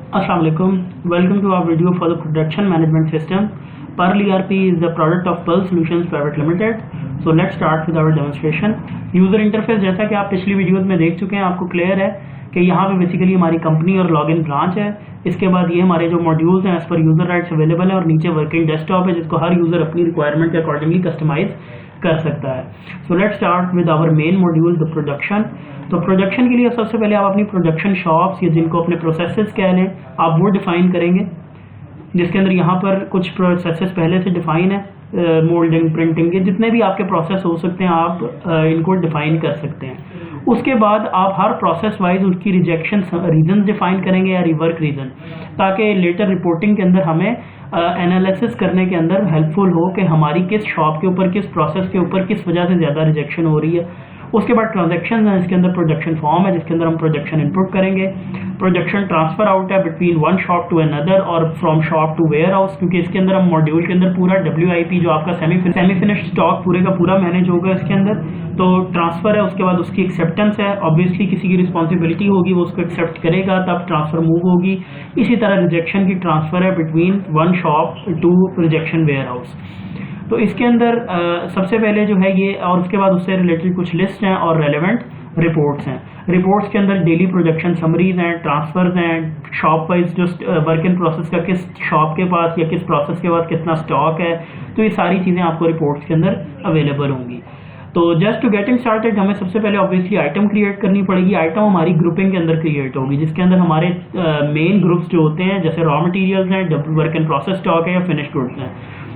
Assalamu alaikum. Welcome to our video for the production management system. Pearl ERP is the product of Pearl Solutions Private Limited. So let's start with our demonstration. User interface जैसा कि आप पिछली videos में देख चुके हैं, आपको clear है कि यहाँ पे बेसिकली हमारी कंपनी और लॉगिन ब्रांच है। इसके बाद ये हमारे जो मॉड्यूल्स हैं as per user rights available है और नीचे वर्किंग डेस्कटॉप है जिसको हर यूजर अपनी रिक्वायरमेंट के अकॉर्डिंगली कस्टमाइज कर सकता है। So let's start with our main module the production. तो प्रोडक्शन के लिए सबसे पहले आप अपनी प्रोडक्शन शॉप्स या जिनको अपने प्रोसेसेस कह लें आप वो डिफाइन करेंगे, जिसके अंदर यहाँ पर कुछ प्रोसेसेस पहले से डिफाइन है। मोल्डिंग, प्रिंटिंग, ये जितने भी आपके प्रोसेस हो सकते हैं आप इनको डिफाइन कर सकते हैं। उसके बाद आप हर प्रोसेस वाइज उसकी रिजेक्शन रीजन डिफाइन करेंगे या रिवर्क रीजन, ताकि लेटर रिपोर्टिंग के अंदर हमें एनालिसिस करने के अंदर हेल्पफुल हो कि हमारी किस शॉप के ऊपर, किस प्रोसेस के ऊपर किस वजह से ज़्यादा रिजेक्शन हो रही है। उसके बाद ट्रांजैक्शन है, इसके अंदर प्रोडक्शन फॉर्म है जिसके अंदर हम प्रोडक्शन इनपुट करेंगे। प्रोडक्शन ट्रांसफर आउट है between one shop to another और from shop to warehouse, क्योंकि इसके अंदर हम मॉड्यूल के अंदर पूरा WIP जो आपका सेमी फिनिश्ड स्टॉक पूरे का पूरा मैनेज होगा इसके अंदर। तो ट्रांसफर है, उसके बाद उसकी एक्सेप्टेंस है, ऑब्वियसली किसी की रिस्पॉन्सिबिलिटी होगी वो उसको एक्सेप्ट करेगा तब ट्रांसफर मूव होगी। इसी तरह रिजेक्शन की ट्रांसफर है between one shop to rejection warehouse. तो इसके अंदर सबसे पहले जो है ये, और उसके बाद उससे रिलेटेड कुछ लिस्ट हैं और रेलेवेंट रिपोर्ट्स हैं। रिपोर्ट्स के अंदर डेली प्रोडक्शन समरीज हैं, ट्रांसफर्स हैं, शॉप वाइज जो वर्क इन प्रोसेस का किस शॉप के पास या किस प्रोसेस के पास कितना स्टॉक है, तो ये सारी चीज़ें आपको रिपोर्ट्स के अंदर अवेलेबल होंगी। तो जस्ट टू गेटिंग स्टार्टेड हमें सबसे पहले ऑब्वियसली आइटम क्रिएट करनी पड़ेगी। आइटम हमारी ग्रुपिंग के अंदर क्रिएट होगी जिसके अंदर हमारे मेन ग्रुप्स जो होते हैं जैसे रॉ मटेरियल्स हैं, वर्क इन प्रोसेस स्टॉक है या फिनिश गुड्स हैं।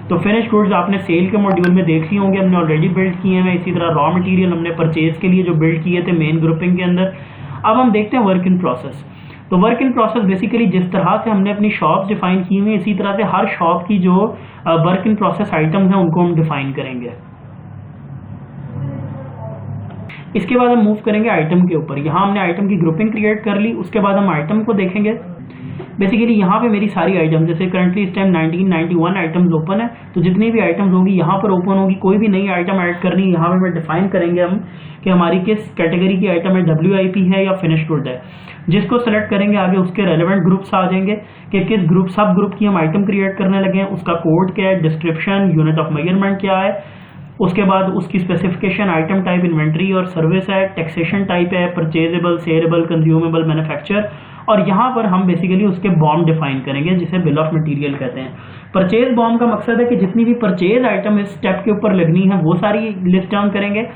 तो फिनिश गुड्स आपने सेल के मॉड्यूल में देख लिए होंगे, हमने ऑलरेडी बिल्ड किए हैं। इसी तरह रॉ मटेरियल हमने परचेज के लिए जो बिल्ड किए थे मेन ग्रुपिंग के अंदर। अब हम देखते हैं वर्क इन प्रोसेस। तो वर्क इन प्रोसेस बेसिकली जिस तरह से हमने अपनी शॉप डिफाइन की हुई है इसी तरह से हर शॉप की जो वर्क इन प्रोसेस आइटम्स हैं उनको हम डिफाइन करेंगे। इसके बाद हम मूव करेंगे आइटम के ऊपर। यहाँ हमने आइटम की ग्रुपिंग क्रिएट कर ली, उसके बाद हम आइटम को देखेंगे। बेसिकली यहाँ पे मेरी सारी आइटम, जैसे करंटली इस टाइम 1991 आइटम्स ओपन है, तो जितनी भी आइटम्स होगी यहाँ पर ओपन होगी। कोई भी नई आइटम ऐड करनी यहाँ पे मैं डिफाइन करेंगे हम कि हमारी किस कैटेगरी की आइटम है, WIP है या फिनिश गुड है। जिसको सेलेक्ट करेंगे आगे उसके रेलेवेंट ग्रुप्स आ जाएंगे कि किस ग्रुप सब ग्रुप की हम आइटम क्रिएट करने लगे हैं, उसका कोड क्या है, डिस्क्रिप्शन, यूनिट ऑफ मेजरमेंट क्या है, उसके बाद उसकी स्पेसिफिकेशन, आइटम टाइप, इन्वेंट्री और सर्विस है, टैक्सेशन टाइप है, परचेजेबल, सेलेबल, कंज्यूमेबल, मैन्युफैक्चर। और यहाँ पर हम बेसिकली उसके बॉम डिफाइन करेंगे जिसे बिल ऑफ मटेरियल कहते हैं। परचेज बॉम का मकसद है कि जितनी भी परचेज आइटम इस स्टेप के ऊपर लगनी है वो सारी लिस्ट डाउन करेंगे।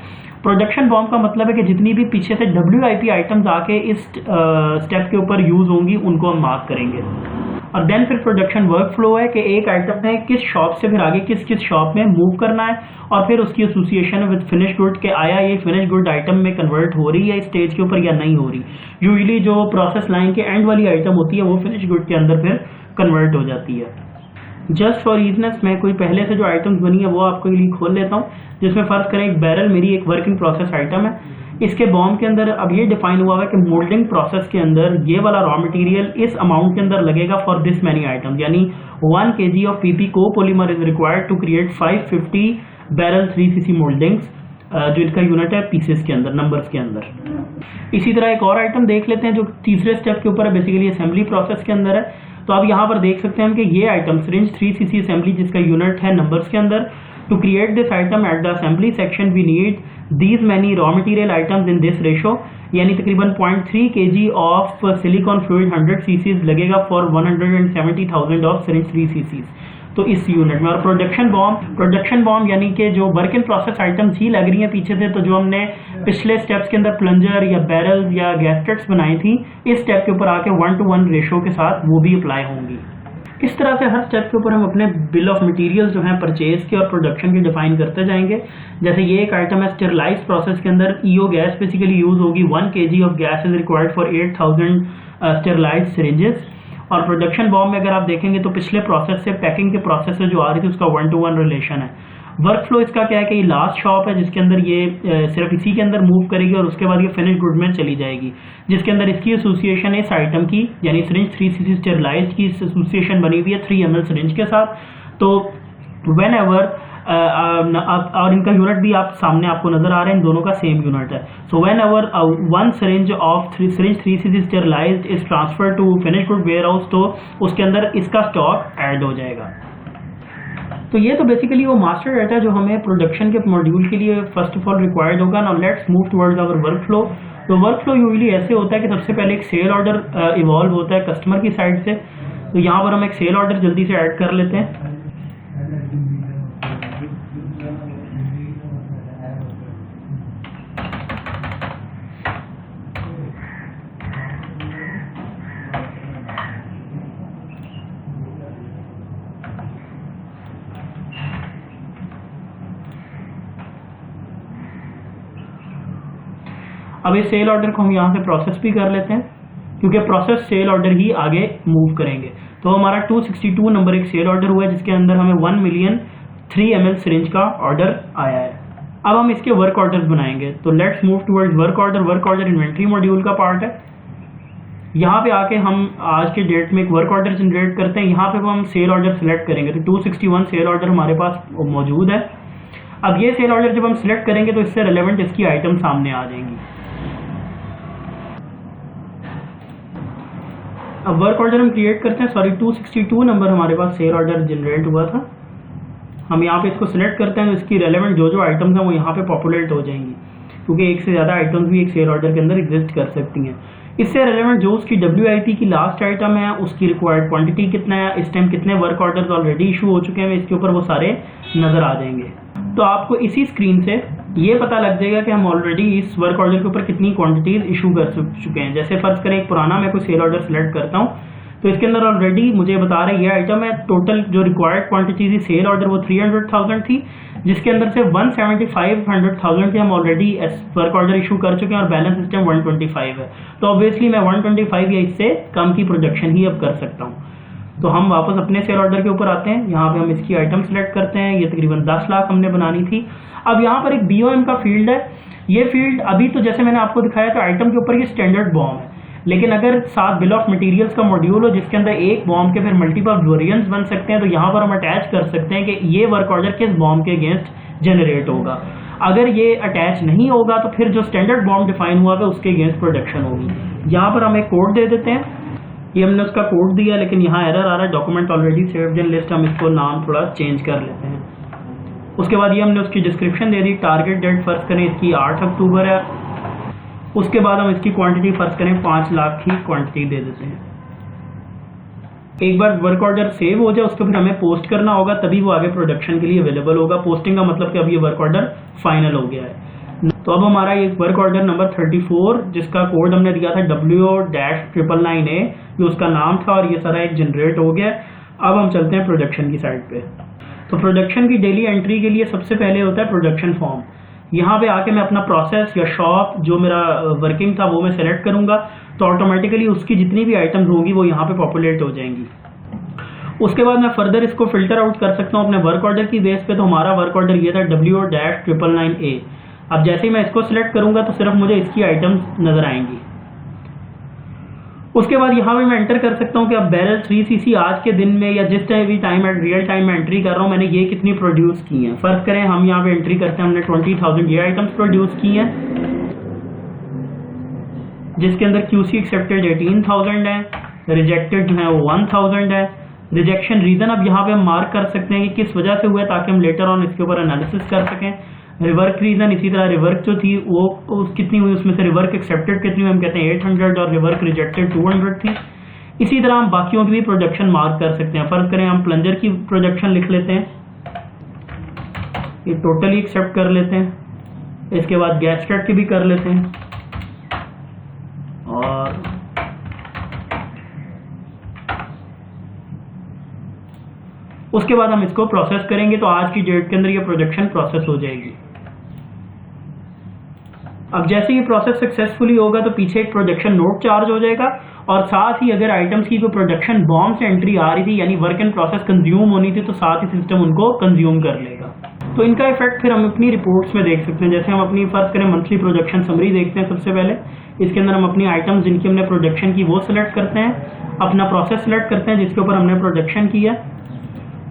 प्रोडक्शन बॉम का मतलब है कि जितनी भी पीछे से WIP आइटम्स आके इस स्टेप के ऊपर यूज होंगी उनको हम मार्क करेंगे। और देन फिर प्रोडक्शन वर्क फ्लो है कि एक आइटम है किस शॉप से फिर आगे किस किस शॉप में मूव करना है, और फिर उसकी एसोसिएशन विद फिनिश गुड के आया ये फिनिश गुड आइटम में कन्वर्ट हो रही है इस स्टेज के ऊपर या नहीं हो रही। यूजुअली जो प्रोसेस लाइन के एंड वाली आइटम होती है वो फिनिश गुड के अंदर फिर कन्वर्ट हो जाती है। जस्ट फॉर इजनेस मैं कोई पहले से जो आइटम्स बनी है वो आपके लिए खोल लेता हूँ, जिसमें फर्ज करें एक बैरल मेरी एक वर्क इन प्रोसेस आइटम है। इसके बॉम के अंदर अब ये डिफाइन हुआ है कि मोल्डिंग प्रोसेस के अंदर ये वाला रॉ मटेरियल इस अमाउंट के अंदर लगेगा फॉर दिस मैनी आइटम्स, यानी 1 kg of PP copolymer is required to create 550 barrel 3cc mouldings, जो इसका यूनिट है पीसेस के अंदर, नंबर्स के अंदर। इसी तरह एक और आइटम देख लेते हैं जो तीसरे स्टेप के ऊपर है, बेसिकली असेंबली प्रोसेस के अंदर है। तो अब यहाँ पर देख सकते हैं हम कि ये आइटम सिरिंज 3cc असेंबली जिसका यूनिट है नंबर्स के अंदर। To create this item at the assembly section we need these many raw material items in this ratio, यानी तकरीबन 0.3 kg of silicon fluid 100 cc लगेगा for 170,000 of syringe 3 cc तो इस unit में। और प्रोडक्शन बॉम्ब यानी कि जो वर्क इन प्रोसेस आइटम्स ही लग रही हैं पीछे से, तो जो हमने पिछले स्टेप्स के अंदर प्लंजर या बैरल या गैस्केट्स बनाई थी इस स्टेप के ऊपर आके 1:1 रेशो के साथ वो भी अप्लाई होंगी। इस तरह से हर स्टेप के ऊपर हम अपने बिल ऑफ मटेरियल जो हैं परचेज के और प्रोडक्शन के डिफाइन करते जाएंगे। जैसे ये एक आइटम है स्टेरलाइज प्रोसेस के अंदर EO गैस बेसिकली यूज होगी। 1 kg of gas is required for 8000 sterilise syringes. और प्रोडक्शन बॉम्ब में अगर आप देखेंगे तो पिछले प्रोसेस से पैकिंग के प्रोसेस से जो आ रही थी उसका 1:1 रिलेशन है। वर्क फ्लो इसका क्या है कि ये लास्ट शॉप है जिसके अंदर ये सिर्फ इसी के अंदर मूव करेगी और उसके बाद ये फिनिश गुड में चली जाएगी, जिसके अंदर इसकी एसोसिएशन है इस आइटम की, यानी सिरिंज 3cc स्टेरलाइज्ड की एसोसिएशन बनी हुई है 3 ml सिरिंज के साथ। तो व्हेनेवर और इनका यूनिट भी आप सामने आपको नजर आ रहे हैं, इन दोनों का सेम यूनिट है। So whenever one syringe of syringe 3cc sterilised is transfer to finish good warehouse, तो उसके अंदर इसका स्टॉक ऐड हो जाएगा। तो ये तो बेसिकली वो मास्टर डाटा है जो हमें प्रोडक्शन के मॉड्यूल के लिए फर्स्ट ऑफ ऑल रिक्वायर्ड होगा। Now let's move towards our workflow. तो वर्क फ्लो यूजुअली ऐसे होता है कि सबसे पहले एक सेल ऑर्डर इवॉल्व होता है कस्टमर की साइड से। तो यहाँ पर हम एक सेल ऑर्डर जल्दी से ऐड कर लेते हैं। अब इस सेल ऑर्डर को हम यहाँ से प्रोसेस भी कर लेते हैं, क्योंकि प्रोसेस सेल ऑर्डर ही आगे मूव करेंगे। तो हमारा 262 नंबर एक सेल ऑर्डर हुआ है जिसके अंदर हमें 1 मिलियन 3 ml सिरिंज का ऑर्डर आया है। अब हम इसके वर्क ऑर्डर्स बनाएंगे। तो let's move towards work order. Work order inventory module का पार्ट है। यहाँ पे आके हम आज के डेट में एक वर्क ऑर्डर जनरेट करते हैं। यहाँ पे हम सेल ऑर्डर सेलेक्ट करेंगे। तो 261 सेल ऑर्डर हमारे पास मौजूद है। अब ये सेल ऑर्डर जब हम सिलेक्ट करेंगे तो इससे रिलेवेंट इसकी आइटम सामने आ जाएंगी। अब वर्क ऑर्डर हम क्रिएट करते हैं। सॉरी, 262 नंबर हमारे पास सेल ऑर्डर जनरेट हुआ था। हम यहाँ पे इसको सिलेक्ट करते हैं तो इसकी रेलेवेंट जो आइटम्स हैं वो यहाँ पे पॉपुलेट हो जाएंगी, क्योंकि एक से ज़्यादा आइटम्स भी एक सेल ऑर्डर के अंदर एग्जिस्ट कर सकती हैं। इससे रेलेवेंट जो उसकी WIP की लास्ट आइटम है उसकी रिक्वायर्ड क्वांटिटी कितना है, इस टाइम कितने वर्क ऑर्डर्स ऑलरेडी इशू हो चुके हैं, इसके ऊपर वो सारे नज़र आ जाएंगे। तो आपको इसी स्क्रीन से ये पता लग जाएगा कि हम ऑलरेडी इस वर्क ऑर्डर के ऊपर कितनी क्वांटिटीज इशू कर चुके हैं। जैसे फर्ज करें एक पुराना मैं कोई सेल ऑर्डर सेलेक्ट करता हूँ तो इसके अंदर ऑलरेडी मुझे बता रहा है ये आइटम है। टोटल जो रिक्वायर्ड क्वांटिटी थी सेल ऑर्डर वो 300,000 थी, जिसके अंदर से 175,000 हम ऑलरेडी वर्क ऑर्डर इशू कर चुके हैं और बैलेंस सिस्टम 125 है। तो ऑब्वियसली मैं 125 या इससे कम की प्रोडक्शन ही अब कर सकता हूँ। तो हम वापस अपने सेल ऑर्डर के ऊपर आते हैं। यहाँ पे हम इसकी आइटम सेलेक्ट करते हैं। ये तकरीबन 10 लाख हमने बनानी थी। अब यहाँ पर एक BOM का फील्ड है। ये फील्ड अभी तो जैसे मैंने आपको दिखाया था आइटम के ऊपर ये स्टैंडर्ड बॉम है, लेकिन अगर साथ बिल ऑफ मटेरियल्स का मॉड्यूल हो जिसके अंदर एक बॉम के फिर मल्टीपल वेरिएंट्स बन सकते हैं, तो यहाँ पर हम अटैच कर सकते हैं कि ये वर्क ऑर्डर किस बॉम के अगेंस्ट जनरेट होगा। अगर ये अटैच नहीं होगा तो फिर जो स्टैंडर्ड बॉम डिफाइन हुआ है उसके अगेंस्ट प्रोडक्शन होगी। यहाँ पर हम एक कोड दे देते हैं। ये हमने उसका कोड दिया लेकिन यहाँ एरर आ रहा है, document already saved in list. हम इसको नाम थोड़ा चेंज कर लेते हैं। उसके बाद ये हमने उसकी डिस्क्रिप्शन दे दी। टारगेट डेट फर्ज करें इसकी 8 अक्टूबर है। उसके बाद हम इसकी क्वांटिटी फर्ज करें 5 लाख की क्वांटिटी दे देते हैं। एक बार वर्क ऑर्डर सेव हो जाए उसको फिर हमें पोस्ट करना होगा, तभी वो आगे प्रोडक्शन के लिए अवेलेबल होगा। पोस्टिंग का मतलब कि अब ये वर्क ऑर्डर फाइनल हो गया है। तो अब हमारा ये वर्क ऑर्डर नंबर 34 जिसका कोड हमने दिया था WO-999A, ये उसका नाम था और ये सारा एक जनरेट हो गया। अब हम चलते हैं प्रोडक्शन की साइड पे। तो प्रोडक्शन की डेली एंट्री के लिए सबसे पहले होता है प्रोडक्शन फॉर्म। यहाँ पे आके मैं अपना प्रोसेस या शॉप जो मेरा वर्किंग था वो मैं सेलेक्ट करूंगा, तो ऑटोमेटिकली उसकी जितनी भी आइटम्स होंगी वो यहाँ पे पॉपुलेट हो जाएंगी। उसके बाद मैं फर्दर इसको फिल्टर आउट कर सकता हूँ अपने वर्क ऑर्डर की बेस पे। तो हमारा वर्क ऑर्डर ये था WO-999A। अब जैसे ही मैं इसको सिलेक्ट करूंगा तो सिर्फ मुझे इसकी आइटम्स नजर आएंगी। उसके बाद यहाँ पे मैं एंटर कर सकता हूँ कि अब बैरल 3cc आज के दिन में या जिस टाइम रियल टाइम में एंट्री कर रहा हूँ मैंने ये कितनी प्रोड्यूस की हैं। फर्क करें हम यहाँ पे एंट्री करते हैं हमने 20,000 ये आइटम्स प्रोड्यूस की हैं, जिसके अंदर QC एक्सेप्टेड 18,000 है, रिजेक्टेड जो है वो 1,000 है। रिजेक्शन रीजन अब यहाँ पे हम मार्क कर सकते हैं कि किस वजह से हुआ है, ताकि हम लेटर ऑन इसके ऊपर एनालिसिस कर सकें। रिवर्क रीजन इसी तरह रिवर्क जो थी वो कितनी हुई, उसमें से रिवर्क एक्सेप्टेड कितनी हुई हम कहते हैं 800 और रिवर्क रिजेक्टेड 200 थी। इसी तरह हम बाकियों की भी प्रोडक्शन मार्क कर सकते हैं। फर्ज करें हम प्लंजर की प्रोडक्शन लिख लेते हैं, ये टोटली एक्सेप्ट कर लेते हैं। इसके बाद गैस्केट की भी कर लेते हैं और उसके बाद हम इसको प्रोसेस करेंगे। तो आज की डेट के अंदर ये प्रोडक्शन प्रोसेस हो जाएगी। अब जैसे ये प्रोसेस सक्सेसफुली होगा तो पीछे एक प्रोडक्शन नोट चार्ज हो जाएगा और साथ ही अगर आइटम्स की कोई प्रोडक्शन बॉम्ब से एंट्री आ रही थी यानी वर्क इन प्रोसेस कंज्यूम होनी थी तो साथ ही सिस्टम उनको कंज्यूम कर लेगा। तो इनका इफेक्ट फिर हम अपनी रिपोर्ट्स में देख सकते हैं। जैसे हम अपनी फर्ज करें मंथली प्रोडक्शन समरी देखते हैं। सबसे पहले इसके अंदर हम अपनी आइटम्स जिनकी हमने प्रोडक्शन की वो सिलेक्ट करते हैं, अपना प्रोसेस सिलेक्ट करते हैं जिसके ऊपर हमने प्रोडक्शन की है।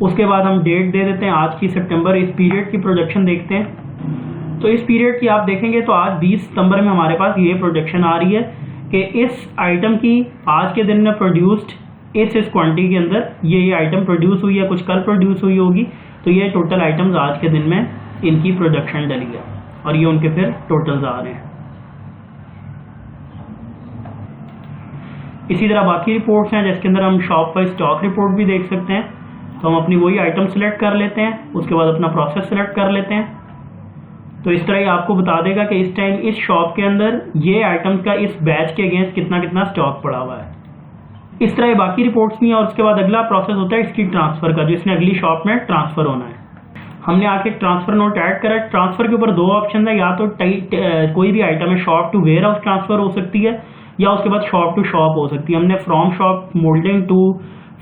उसके बाद हम डेट दे देते हैं आज की सितंबर, इस पीरियड की प्रोजेक्शन देखते हैं। तो इस पीरियड की आप देखेंगे तो आज 20 सितंबर में हमारे पास ये प्रोजेक्शन आ रही है कि इस आइटम की आज के दिन में प्रोड्यूस्ड इस क्वांटिटी के अंदर ये आइटम प्रोड्यूस हुई है, कुछ कल प्रोड्यूस हुई होगी, तो ये टोटल आइटम्स आज के दिन में इनकी प्रोडक्शन डली है और ये उनके फिर टोटल्स आ रहे हैं। इसी तरह बाकी रिपोर्ट्स हैं जिसके अंदर हम शॉप पर स्टॉक रिपोर्ट भी देख सकते हैं। तो हम अपनी वही आइटम सेलेक्ट कर लेते हैं, उसके बाद अपना प्रोसेस सेलेक्ट कर लेते हैं। तो इस तरह ही आपको बता देगा कि इस टाइम इस शॉप के अंदर ये आइटम्स का इस बैच के अगेंस्ट कितना कितना स्टॉक पड़ा हुआ है। इस तरह बाकी रिपोर्ट्स भी हैं और उसके बाद अगला प्रोसेस होता है इसकी ट्रांसफर का, जिसने अगली शॉप में ट्रांसफर होना है। हमने आके ट्रांसफर नोट ऐड करा। ट्रांसफर के ऊपर दो ऑप्शन है, या तो कोई भी आइटम है shop to warehouse transfer हो सकती है या उसके बाद शॉप टू शॉप हो सकती है। हमने फ्रॉम शॉप मोल्डिंग टू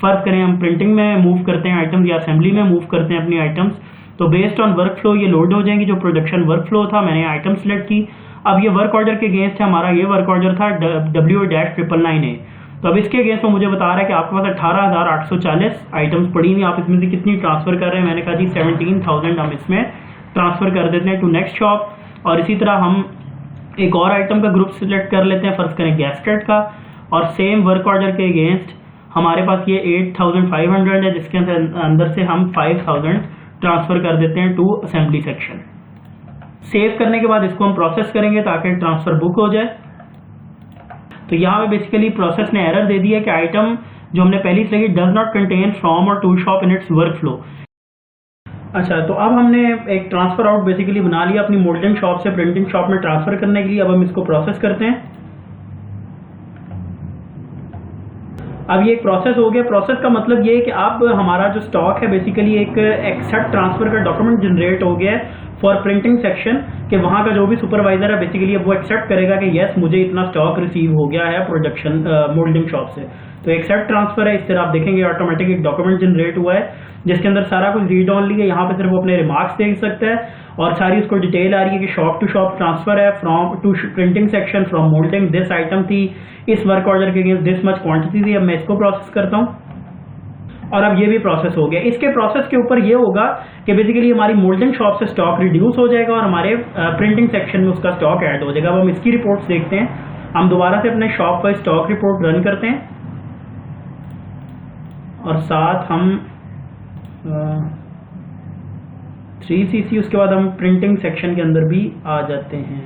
फर्ज करें हम प्रिंटिंग में मूव करते हैं आइटम्स या असेंबली में मूव करते हैं अपनी आइटम्स, तो बेस्ड ऑन वर्क फ्लो ये लोड हो जाएंगी। जो प्रोडक्शन वर्क फ्लो था मैंने आइटम सेलेक्ट की। अब ये वर्क ऑर्डर के अगेंस्ट है, हमारा ये वर्क ऑर्डर था W-999A। तो अब इसके अगेंस्ट वो मुझे बता रहा है कि आपके पास 18,840 आइटम्स पड़ी हुई, आप इसमें से कितनी ट्रांसफर कर रहे हैं। मैंने कहा जी 17,000 हम इसमें ट्रांसफर कर देते हैं टू नेक्स्ट शॉप। और इसी तरह हम एक और आइटम का ग्रुप सिलेक्ट कर लेते हैं, फर्ज करें गैस्केट का, और सेम वर्क ऑर्डर के अगेंस्ट हमारे पास ये 8,500 है, जिसके अंदर से हम 5,000 ट्रांसफर कर देते हैं टू असेंबली सेक्शन। सेव करने के बाद इसको हम प्रोसेस करेंगे ताकि ट्रांसफर बुक हो जाए। तो यहाँ पे बेसिकली प्रोसेस ने एरर दे दी है कि आइटम जो हमने पहली से डज नॉट कंटेन फ्रॉम और to shop in its workflow. अच्छा, तो अब हमने एक ट्रांसफर आउट बेसिकली बना लिया अपनी मोल्डिंग शॉप से प्रिंटिंग शॉप में ट्रांसफर करने के लिए। अब हम इसको प्रोसेस करते हैं। अब ये एक प्रोसेस हो गया। प्रोसेस का मतलब ये है कि अब हमारा जो स्टॉक है बेसिकली एक एक्सेप्ट ट्रांसफर का डॉक्यूमेंट जनरेट हो गया है फॉर प्रिंटिंग सेक्शन, कि वहाँ का जो भी सुपरवाइजर है बेसिकली अब वो एक्सेप्ट करेगा कि यस मुझे इतना स्टॉक रिसीव हो गया है प्रोडक्शन मोल्डिंग शॉप से। तो एक्सेप्ट ट्रांसफर है। इस तरह आप देखेंगे ऑटोमेटिक एक डॉक्यूमेंट जनरेट हुआ है जिसके अंदर सारा कुछ रीड ऑनली है। यहाँ पे सिर्फ वो अपने रिमार्क्स देख सकता है और सारी उसको डिटेल आ रही है कि शॉप टू शॉप ट्रांसफर है from to printing section from moulding, this item थी इस वर्क ऑर्डर के अगेंस्ट दिस मच क्वांटिटी थी। अब मैं इसको प्रोसेस करता हूँ और अब ये भी प्रोसेस हो गया। इसके प्रोसेस के ऊपर ये होगा कि बेसिकली हमारी मोल्डिंग शॉप से स्टॉक रिड्यूस हो जाएगा और हमारे प्रिंटिंग सेक्शन में उसका स्टॉक ऐड हो जाएगा। अब हम इसकी रिपोर्ट्स देखते हैं। हम दोबारा से अपने शॉप पर स्टॉक रिपोर्ट रन करते हैं और साथ हम 3cc उसके बाद हम प्रिंटिंग सेक्शन के अंदर भी आ जाते हैं।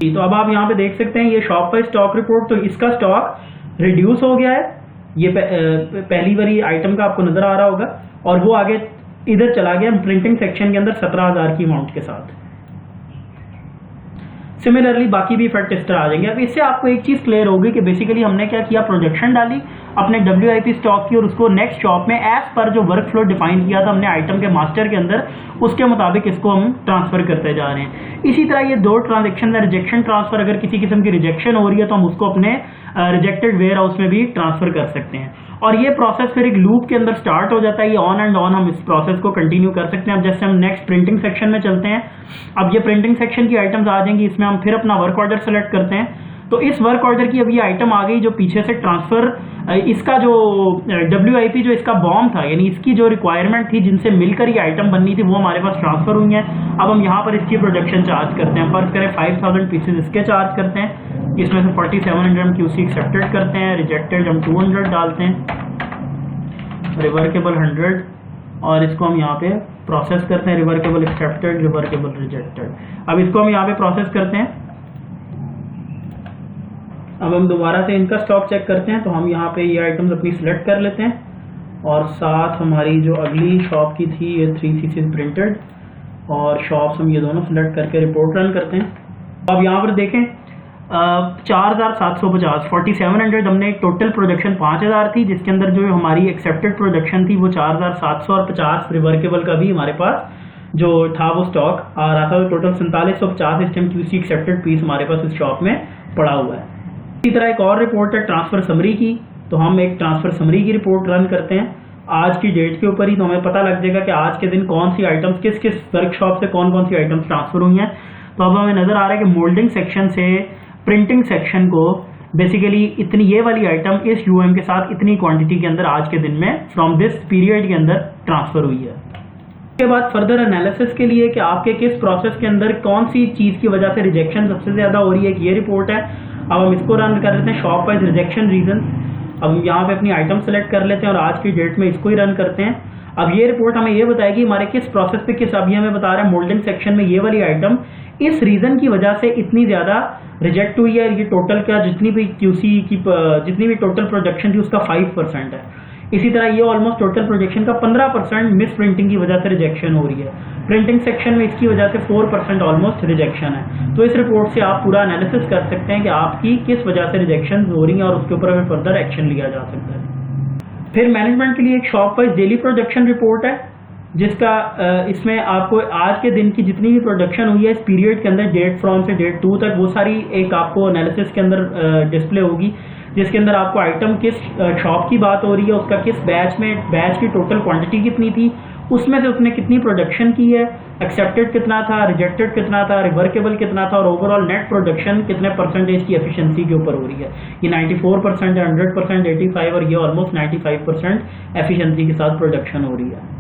तो अब आप यहाँ पे देख सकते हैं ये शॉप पर स्टॉक रिपोर्ट, तो इसका स्टॉक रिड्यूस हो गया है। ये पहली बारी आइटम का आपको नजर आ रहा होगा और वो आगे इधर चला गया प्रिंटिंग सेक्शन के अंदर 17,000 की अमाउंट के साथ। सिमिलरली बाकी भी इफेक्ट इस तरह आ जाएंगे। अब इससे आपको एक चीज क्लियर होगी कि बेसिकली हमने क्या किया, प्रोजेक्शन डाली अपने WIP स्टॉक की और उसको नेक्स्ट शॉप में एज पर जो वर्क फ्लो डिफाइन किया था हमने आइटम के मास्टर के अंदर, उसके मुताबिक इसको हम ट्रांसफर करते जा रहे हैं। इसी तरह ये दो ट्रांजेक्शन में रिजेक्शन ट्रांसफर, अगर किसी किस्म की रिजेक्शन हो रही है तो हम उसको अपने रिजेक्टेड वेयर हाउस में भी ट्रांसफर कर सकते हैं और ये प्रोसेस फिर एक लूप के अंदर स्टार्ट हो जाता है। ये ऑन एंड ऑन हम इस प्रोसेस को कंटिन्यू कर सकते हैं। अब जैसे हम नेक्स्ट प्रिंटिंग सेक्शन में चलते हैं, अब ये प्रिंटिंग सेक्शन की आइटम्स आ जाएंगी, इसमें हम फिर अपना वर्क ऑर्डर सेलेक्ट करते हैं। तो इस वर्क ऑर्डर की अब ये आइटम आ गई जो पीछे से ट्रांसफर, इसका जो WIP जो इसका बॉम्ब था यानी इसकी जो रिक्वायरमेंट थी जिनसे मिलकर ये आइटम बननी थी वो हमारे पास ट्रांसफर हुई है। अब हम यहाँ पर इसकी प्रोडक्शन चार्ज करते हैं। फर्ज करें 5,000 पीसेज इसके चार्ज करते हैं, इसमें से 4700 हम QC एक्सेप्टेड करते हैं, रिजेक्टेड हम 200 डालते हैं, रिवर्केबल 100 और इसको हम यहाँ पे प्रोसेस करते हैं, रिवर्केबल एक्सेप्टेड रिवर्केबल रिजेक्टेड। अब इसको हम यहाँ पे प्रोसेस करते हैं। अब हम दोबारा से इनका स्टॉक चेक करते हैं। तो हम यहाँ पे ये आइटम्स अपनी सिलेक्ट कर लेते हैं और साथ हमारी जो अगली शॉप की थी ये 3cc प्रिंटेड और शॉप्स हम ये दोनों सिलेक्ट करके रिपोर्ट रन करते हैं। अब यहाँ पर देखें 4,750 4700 हमने टोटल प्रोडक्शन 5,000 थी जिसके अंदर जो हमारी एक्सेप्टेड प्रोडक्शन थी वो 4,750 रिवर्केबल का भी हमारे पास जो था वो स्टॉक आ रहा था। तो टोटल 4750 इस टाइम QC एक्सेप्टेड पीस हमारे पास इस शॉप में पड़ा हुआ है। इसी तरह एक और रिपोर्ट है ट्रांसफर समरी की। तो हम एक ट्रांसफर समरी की रिपोर्ट रन करते हैं आज की डेट के ऊपर ही, तो हमें पता लग जाएगा कि आज के दिन कौन सी आइटम्स किस किस वर्कशॉप से कौन कौन सी आइटम्स ट्रांसफर हुई हैं। तो अब हमें नजर आ रहा है कि मोल्डिंग सेक्शन से प्रिंटिंग सेक्शन को बेसिकली इतनी ये वाली आइटम इस यूएम के साथ इतनी क्वांटिटी के अंदर आज के दिन में फ्रॉम दिस पीरियड के अंदर ट्रांसफर हुई है। उसके बाद फर्दर एनालिसिस के लिए कि आपके किस प्रोसेस के अंदर कौन सी चीज की वजह से रिजेक्शन सबसे ज्यादा हो रही है, ये रिपोर्ट है। अब हम इसको रन कर लेते हैं, शॉप वाइज रिजेक्शन रीजन। अब यहाँ पे अपनी आइटम सेलेक्ट कर लेते हैं और आज की डेट में इसको ही रन करते हैं। अब ये रिपोर्ट हमें ये बताएगी हमारे किस प्रोसेस पे किस, अभी हमें बता रहा है मोल्डिंग सेक्शन में ये वाली आइटम इस रीजन की वजह से इतनी ज्यादा रिजेक्ट हुई है। ये टोटल का जितनी भी क्यूसी की जितनी भी टोटल प्रोडक्शन थी उसका 5% है। इसी तरह ये ऑलमोस्ट टोटल प्रोडक्शन का 15% मिस प्रिंटिंग की वजह से रिजेक्शन हो रही है। प्रिंटिंग सेक्शन में इसकी वजह से 4% ऑलमोस्ट रिजेक्शन है। तो इस रिपोर्ट से आप पूरा एनालिसिस कर सकते हैं कि आपकी किस वजह से रिजेक्शन हो रही है और उसके ऊपर हमें फर्दर एक्शन लिया जा सकता है। फिर मैनेजमेंट के लिए एक shop wise daily production report है, जिसका इसमें आपको आज के दिन की जितनी भी प्रोडक्शन हुई है इस पीरियड के अंदर डेट फ्रॉम से डेट 2 तक, वो सारी एक आपको एनालिसिस के अंदर डिस्प्ले होगी, जिसके अंदर आपको आइटम किस शॉप की बात हो रही है, उसका किस बैच में, बैच की टोटल क्वांटिटी कितनी थी, उसमें से उसने कितनी प्रोडक्शन की है, एक्सेप्टेड कितना था, रिजेक्टेड कितना था, रिवर्केबल कितना था और ओवरऑल नेट प्रोडक्शन कितने परसेंटेज की एफिशिएंसी के ऊपर हो रही है। ये 94% है, 100%, 85 और ये ऑलमोस्ट 95% एफिशिएंसी के साथ प्रोडक्शन हो रही है।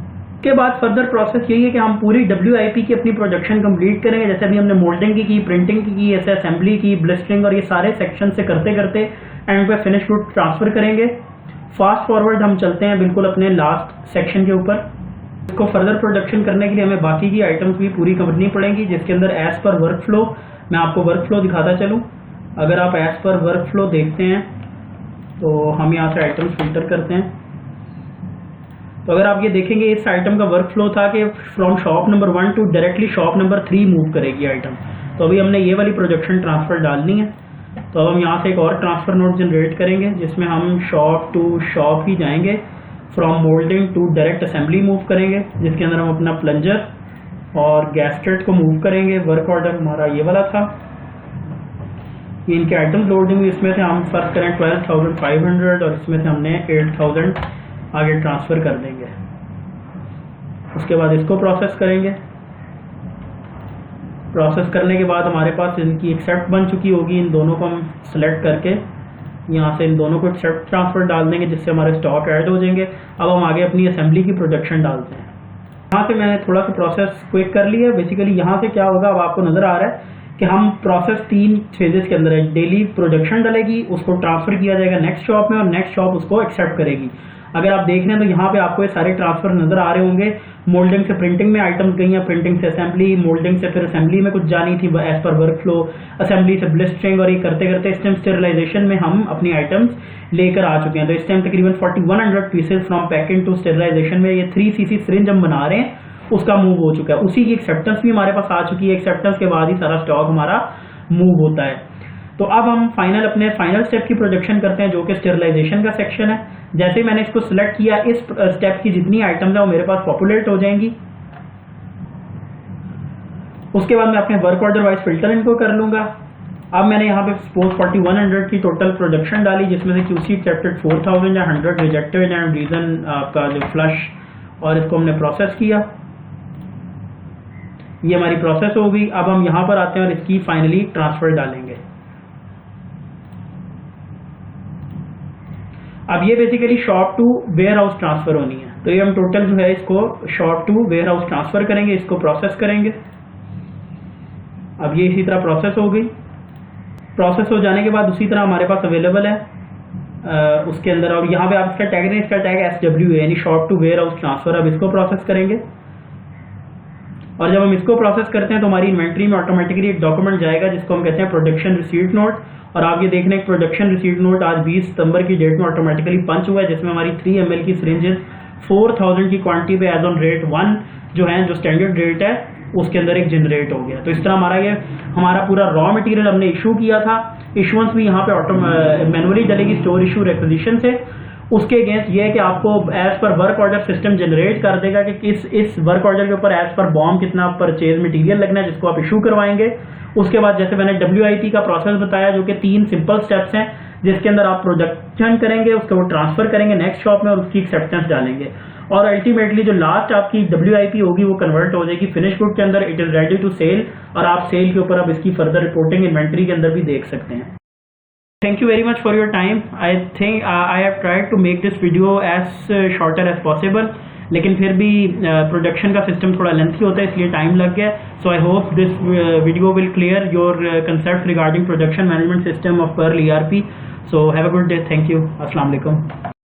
के बाद फर्दर प्रोसेस यही है कि हम पूरी WIP की अपनी प्रोडक्शन कंप्लीट करेंगे। जैसे अभी हमने मोल्डिंग की, प्रिंटिंग की, ऐसे असेंबली की, ब्लिस्टरिंग और ये सारे सेक्शन से करते करते एंड पे फिनिश गुड ट्रांसफर करेंगे। फास्ट फॉरवर्ड हम चलते हैं बिल्कुल अपने लास्ट सेक्शन के ऊपर। इसको फर्दर प्रोडक्शन करने के लिए हमें बाकी की आइटम्स भी पूरी करनी पड़ेंगी, जिसके अंदर एज पर वर्क फ्लो, मैं आपको वर्क फ्लो दिखाता चलूँ। अगर आप एज पर वर्क फ्लो देखते हैं तो हम यहाँ से आइटम्स फिल्टर करते हैं। तो अगर आप ये देखेंगे इस आइटम का वर्क फ्लो था कि from shop number 1 to directly shop number 3 move करेगी आइटम। तो अभी हमने ये वाली प्रोडक्शन ट्रांसफर डालनी है। तो अब हम यहाँ से एक और ट्रांसफर नोट जनरेट करेंगे, जिसमें हम शॉप टू शॉप ही जाएंगे, from moulding to direct assembly move करेंगे, जिसके अंदर हम अपना प्लंजर और गैस्केट को मूव करेंगे। वर्क ऑर्डर हमारा ये वाला था, ये इनके आइटम लोडिंग हुई, इसमें से हम फर्स्ट करें 12,500 और इसमें से हमने 8,000 आगे ट्रांसफर कर देंगे। उसके बाद इसको प्रोसेस करेंगे। प्रोसेस करने के बाद हमारे पास इनकी एक्सेप्ट बन चुकी होगी। इन दोनों को हम सेलेक्ट करके यहाँ से इन दोनों को एक्सेप्ट ट्रांसफर डाल देंगे, जिससे हमारे स्टॉक ऐड हो जाएंगे। अब हम आगे अपनी असेंबली की प्रोडक्शन डालते हैं। यहाँ से मैंने थोड़ा सा प्रोसेस क्विक कर लिया। बेसिकली यहाँ से क्या होगा, अब आपको नजर आ रहा है कि हम प्रोसेस 3 फेजेस के अंदर है। डेली प्रोडक्शन डलेगी, उसको ट्रांसफर किया जाएगा नेक्स्ट शॉप में और नेक्स्ट शॉप उसको एक्सेप्ट करेगी। अगर आप देख रहे हैं तो यहाँ पे आपको ये सारे ट्रांसफर नजर आ रहे होंगे। मोल्डिंग से प्रिंटिंग में आइटम्स गई हैं, प्रिंटिंग से असेंबली, मोल्डिंग से फिर असेंबली में कुछ जानी थी as per workflow, assembly से ब्लिस्टरिंग और ये करते करते इस टाइम स्टेरिलाइजेशन में हम अपनी आइटम्स लेकर आ चुके हैं। तो इस टाइम तकरीबन 4100 pieces from packing to sterilisation में ये 3cc सिरिंज हम बना रहे हैं, उसका मूव हो चुका है। उसी की एक्सेप्टेंस भी हमारे पास आ चुकी है। एक्सेप्टेंस के बाद ही सारा स्टॉक हमारा मूव होता है। तो अब हम अपने फाइनल स्टेप की प्रोडक्शन करते हैं, जो कि स्टेरिलाइजेशन का सेक्शन है। जैसे ही मैंने इसको सिलेक्ट किया, इस स्टेप की जितनी आइटम्स है वो मेरे पास पॉपुलेट हो जाएंगी। उसके बाद मैं अपने वर्क ऑर्डर वाइज फिल्टर इनको कर लूंगा। अब मैंने यहाँ पे सपोज 4100 की टोटल प्रोडक्शन डाली, जिसमें से QC एक्सेप्टेड 4000 या 100 रिजेक्टेड एंड रीजन आपका जो फ्लश, और इसको हमने प्रोसेस किया। ये हमारी प्रोसेस हो गई। अब हम यहाँ पर आते हैं और इसकी फाइनली ट्रांसफर डालेंगे। अब ये basically shop to warehouse transfer होनी है। तो ये हम टोटल जो है इसको shop to warehouse transfer करेंगे, इसको प्रोसेस करेंगे। अब ये इसी तरह प्रोसेस हो गई। प्रोसेस हो जाने के बाद उसी तरह हमारे पास अवेलेबल है उसके अंदर, और यहाँ पे आप इसका टैग है, इसका टैग SW है, यानी shop to warehouse transfer. अब इसको प्रोसेस करेंगे और जब हम इसको प्रोसेस करते हैं तो हमारी इन्वेंट्री में ऑटोमेटिकली एक डॉक्यूमेंट जाएगा जिसको हम कहते हैं प्रोडक्शन रिसीट नोट। और आप ये देख रहे हैं प्रोडक्शन रिसीट नोट आज 20 सितंबर की डेट में ऑटोमेटिकली पंच हुआ है, जिसमें हमारी 3 ml की सिरिंजेस 4000 की क्वांटिटी पे एज ऑन रेट 1 जो है, जो स्टैंडर्ड रेट है, उसके अंदर एक जनरेट हो गया। तो इस तरह हमारा पूरा रॉ मटेरियल हमने इशू किया था। इशुएंस भी यहाँ पे मैनुअली डलेगी स्टोर इशू रिक्विजिशन से। उसके अगेंस्ट ये है कि आपको as per work order system generate कर देगा कि इस वर्क ऑर्डर के ऊपर एज पर बॉम्ब कितना परचेज मटेरियल लगना है, जिसको आप इशू करवाएंगे। उसके बाद जैसे मैंने WIP का प्रोसेस बताया, जो कि 3 सिंपल स्टेप्स हैं, जिसके अंदर आप प्रोडक्शन करेंगे, उसको वो ट्रांसफर करेंगे नेक्स्ट शॉप में और उसकी एक्सेप्टेंस डालेंगे, और अल्टीमेटली जो लास्ट आपकी WIP होगी वो कन्वर्ट हो जाएगी फिनिश गुड के अंदर, it is ready to sell, और आप सेल के ऊपर अब इसकी फर्दर रिपोर्टिंग इन्वेंट्री के अंदर भी देख सकते हैं। Thank you very much for your time. I think I have tried to make this video as shorter as possible, लेकिन फिर भी प्रोडक्शन का सिस्टम थोड़ा लेंथी होता है इसलिए टाइम लग गया। So I hope this video will clear your concept regarding production management system of Perl ERP. So have a good day. Thank you. Assalamu alaikum.